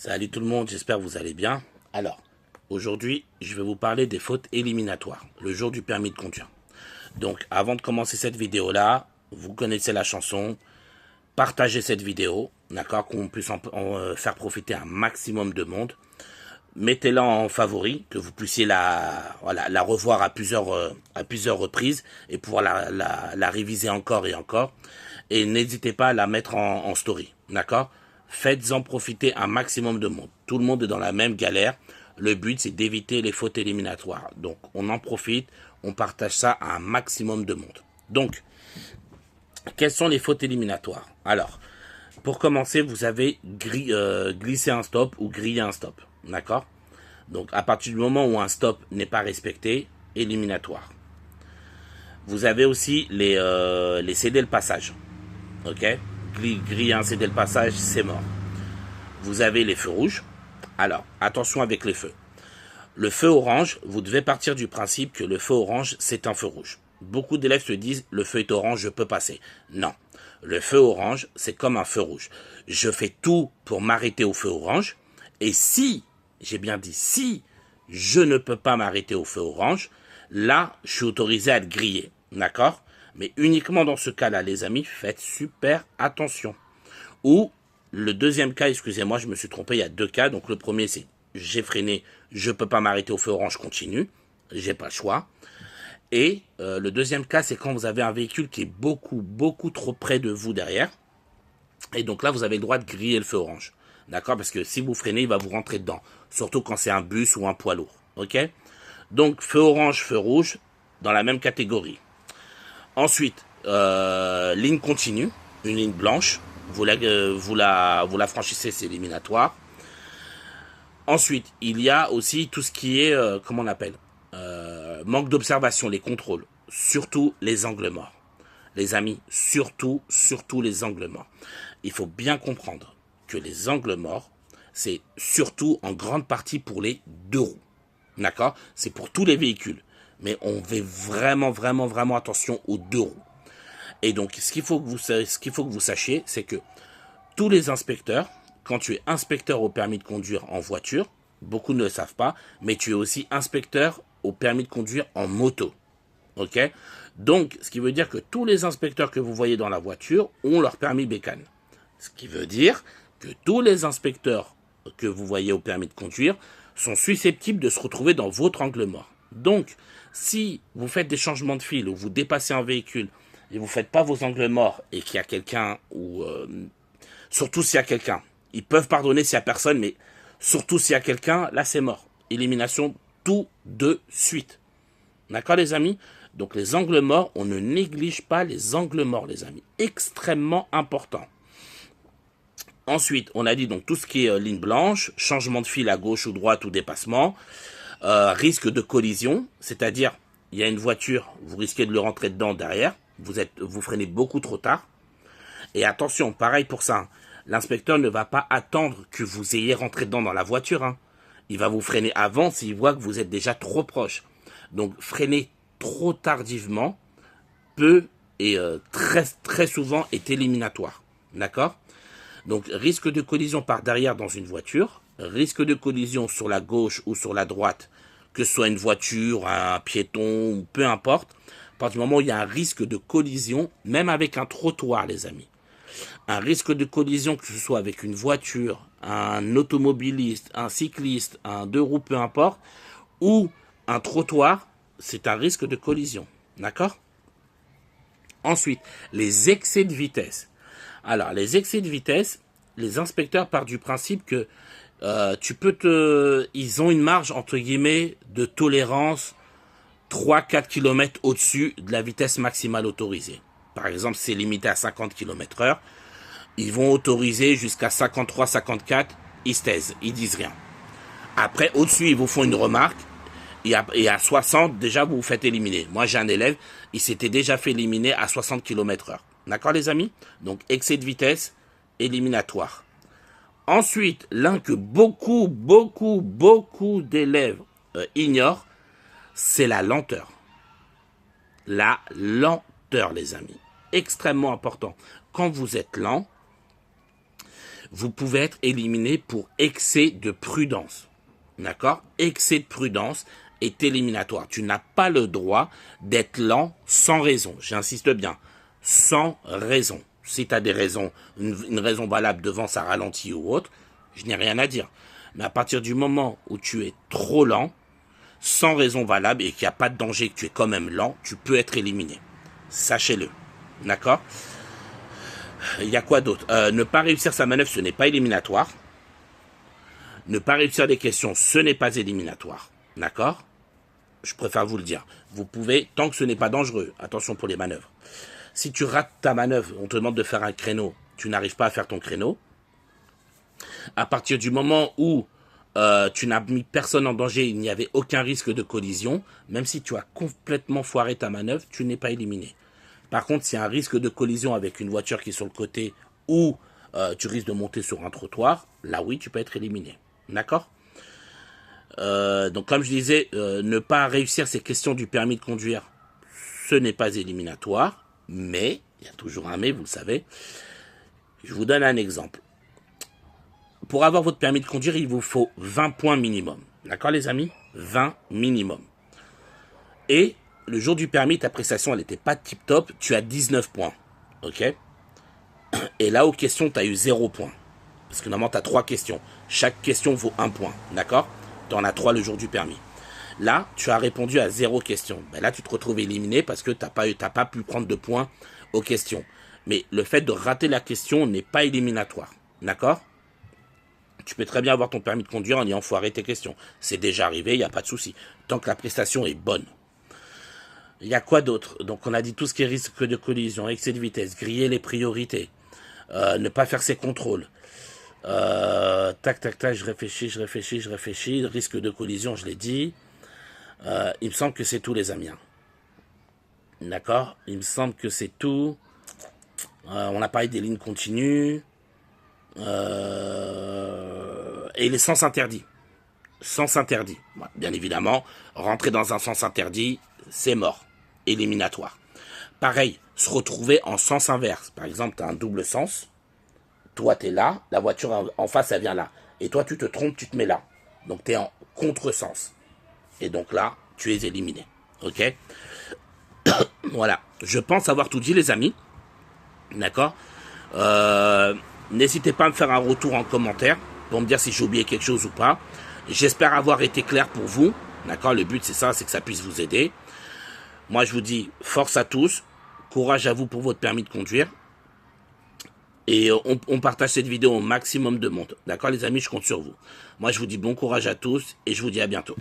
Salut tout le monde, j'espère que vous allez bien. Alors, aujourd'hui, je vais vous parler des fautes éliminatoires, le jour du permis de conduire. Donc, avant de commencer cette vidéo-là, vous connaissez la chanson, partagez cette vidéo, d'accord, qu'on puisse faire profiter un maximum de monde. Mettez-la en favori, que vous puissiez la revoir à plusieurs reprises et pouvoir la réviser encore et encore. Et n'hésitez pas à la mettre en story, d'accord? Faites-en profiter un maximum de monde. Tout le monde est dans la même galère. Le but, c'est d'éviter les fautes éliminatoires. Donc, on en profite, on partage ça à un maximum de monde. Donc, quelles sont les fautes éliminatoires? Alors, pour commencer, vous avez glissé un stop ou grillé un stop. D'accord? Donc, à partir du moment où un stop n'est pas respecté, éliminatoire. Vous avez aussi les céder le passage. Ok? Griller un céder le passage, c'est mort. Vous avez les feux rouges. Alors, attention avec les feux. Le feu orange, vous devez partir du principe que le feu orange, c'est un feu rouge. Beaucoup d'élèves se disent, le feu est orange, je peux passer. Non. Le feu orange, c'est comme un feu rouge. Je fais tout pour m'arrêter au feu orange. Et si, j'ai bien dit si, je ne peux pas m'arrêter au feu orange, là, je suis autorisé à le griller. D'accord? Mais uniquement dans ce cas-là, les amis, faites super attention. Ou, le deuxième cas, excusez-moi, je me suis trompé, il y a deux cas. Donc le premier, c'est j'ai freiné, je peux pas m'arrêter au feu orange, continue. J'ai pas le choix. Et le deuxième cas, c'est quand vous avez un véhicule qui est beaucoup trop près de vous derrière. Et donc là, vous avez le droit de griller le feu orange. D'accord? Parce que si vous freinez, il va vous rentrer dedans. Surtout quand c'est un bus ou un poids lourd. Ok? Donc, feu orange, feu rouge, dans la même catégorie. Ensuite, ligne continue, une ligne blanche. Vous la franchissez, c'est éliminatoire. Ensuite, il y a aussi tout ce qui est, comment on appelle, manque d'observation, les contrôles. Surtout les angles morts. Les amis, surtout les angles morts. Il faut bien comprendre que les angles morts, c'est surtout en grande partie pour les deux roues. D'accord? C'est pour tous les véhicules. Mais on fait vraiment attention aux deux roues. Et donc, ce qu'il faut que vous sachiez, c'est que tous les inspecteurs, quand tu es inspecteur au permis de conduire en voiture, beaucoup ne le savent pas, mais tu es aussi inspecteur au permis de conduire en moto. Ok? Donc, ce qui veut dire que tous les inspecteurs que vous voyez dans la voiture ont leur permis bécane. Ce qui veut dire que tous les inspecteurs que vous voyez au permis de conduire sont susceptibles de se retrouver dans votre angle mort. Donc, si vous faites des changements de fil ou vous dépassez un véhicule et vous ne faites pas vos angles morts et qu'il y a quelqu'un ou surtout s'il y a quelqu'un, ils peuvent pardonner s'il y a personne, mais surtout s'il y a quelqu'un, là c'est mort. Élimination tout de suite. D'accord les amis? Donc les angles morts, on ne néglige pas les angles morts les amis. Extrêmement important. Ensuite, on a dit donc tout ce qui est ligne blanche, changement de fil à gauche ou droite ou dépassement, risque de collision, c'est-à-dire il y a une voiture, vous risquez de le rentrer dedans derrière, vous freinez beaucoup trop tard. Et attention, pareil pour ça, l'inspecteur ne va pas attendre que vous ayez rentré dedans dans la voiture. Hein. Il va vous freiner avant s'il voit que vous êtes déjà trop proche. Donc freiner trop tardivement peut et très souvent est éliminatoire. D'accord? Donc, risque de collision par derrière dans une voiture, risque de collision sur la gauche ou sur la droite, que ce soit une voiture, un piéton, ou peu importe, à partir du moment où il y a un risque de collision, même avec un trottoir, les amis. Un risque de collision, que ce soit avec une voiture, un automobiliste, un cycliste, un deux roues, peu importe, ou un trottoir, c'est un risque de collision. D'accord? Ensuite, les excès de vitesse. Alors, les excès de vitesse, les inspecteurs partent du principe que ils ont une marge, entre guillemets, de tolérance 3-4 km au-dessus de la vitesse maximale autorisée. Par exemple, c'est limité à 50 km/h. Ils vont autoriser jusqu'à 53-54, ils se taisent, ils disent rien. Après, au-dessus, ils vous font une remarque. Et à 60, déjà, vous vous faites éliminer. Moi, j'ai un élève, il s'était déjà fait éliminer à 60 km/h. D'accord, les amis? Donc, excès de vitesse, éliminatoire. Ensuite, l'un que beaucoup d'élèves ignorent, c'est la lenteur. La lenteur, les amis. Extrêmement important. Quand vous êtes lent, vous pouvez être éliminé pour excès de prudence. D'accord? Excès de prudence est éliminatoire. Tu n'as pas le droit d'être lent sans raison. J'insiste bien. Sans raison. Si tu as des raisons, une raison valable devant ça ralentit ou autre, je n'ai rien à dire. Mais à partir du moment où tu es trop lent, sans raison valable et qu'il n'y a pas de danger, que tu es quand même lent, tu peux être éliminé. Sachez-le. D'accord? Il y a quoi d'autre? Ne pas réussir sa manœuvre, ce n'est pas éliminatoire. Ne pas réussir des questions, ce n'est pas éliminatoire. D'accord? Je préfère vous le dire. Vous pouvez, tant que ce n'est pas dangereux, attention pour les manœuvres. Si tu rates ta manœuvre, on te demande de faire un créneau, tu n'arrives pas à faire ton créneau. À partir du moment où tu n'as mis personne en danger, il n'y avait aucun risque de collision, même si tu as complètement foiré ta manœuvre, tu n'es pas éliminé. Par contre, s'il y a un risque de collision avec une voiture qui est sur le côté ou tu risques de monter sur un trottoir, là oui, tu peux être éliminé. D'accord? Donc comme je disais, ne pas réussir ces questions du permis de conduire, ce n'est pas éliminatoire, mais, il y a toujours un mais, vous le savez. Je vous donne un exemple. Pour avoir votre permis de conduire, il vous faut 20 points minimum. D'accord les amis? 20 minimum. Et le jour du permis, ta prestation, elle n'était pas tip top, tu as 19 points. Ok? Et là, aux questions, tu as eu 0 points. Parce que normalement, tu as 3 questions. Chaque question vaut 1 point. D'accord? Tu en as 3 le jour du permis. Là, tu as répondu à 0 question. Ben là, tu te retrouves éliminé parce que tu n'as pas pu prendre de points aux questions. Mais le fait de rater la question n'est pas éliminatoire. D'accord? Tu peux très bien avoir ton permis de conduire en ayant foiré tes questions. C'est déjà arrivé, il n'y a pas de souci. Tant que la prestation est bonne. Il y a quoi d'autre? Donc on a dit tout ce qui est risque de collision, excès de vitesse, griller les priorités, ne pas faire ses contrôles. Tac, tac, tac, je réfléchis. Risque de collision, je l'ai dit. Il me semble que c'est tout les amis. D'accord? Il me semble que c'est tout. On a parlé des lignes continues. Et les sens interdits. Sens interdit. Bien évidemment, rentrer dans un sens interdit, c'est mort. Éliminatoire. Pareil, se retrouver en sens inverse. Par exemple, tu as un double sens. Toi, tu es là. La voiture en face, elle vient là. Et toi, tu te trompes, tu te mets là. Donc, tu es en contresens. Et donc là, tu es éliminé. Ok? Voilà. Je pense avoir tout dit, les amis. D'accord? N'hésitez pas à me faire un retour en commentaire pour me dire si j'ai oublié quelque chose ou pas. J'espère avoir été clair pour vous. D'accord? Le but, c'est ça, c'est que ça puisse vous aider. Moi, je vous dis force à tous. Courage à vous pour votre permis de conduire. Et on partage cette vidéo au maximum de monde. D'accord, les amis? Je compte sur vous. Moi, je vous dis bon courage à tous et je vous dis à bientôt.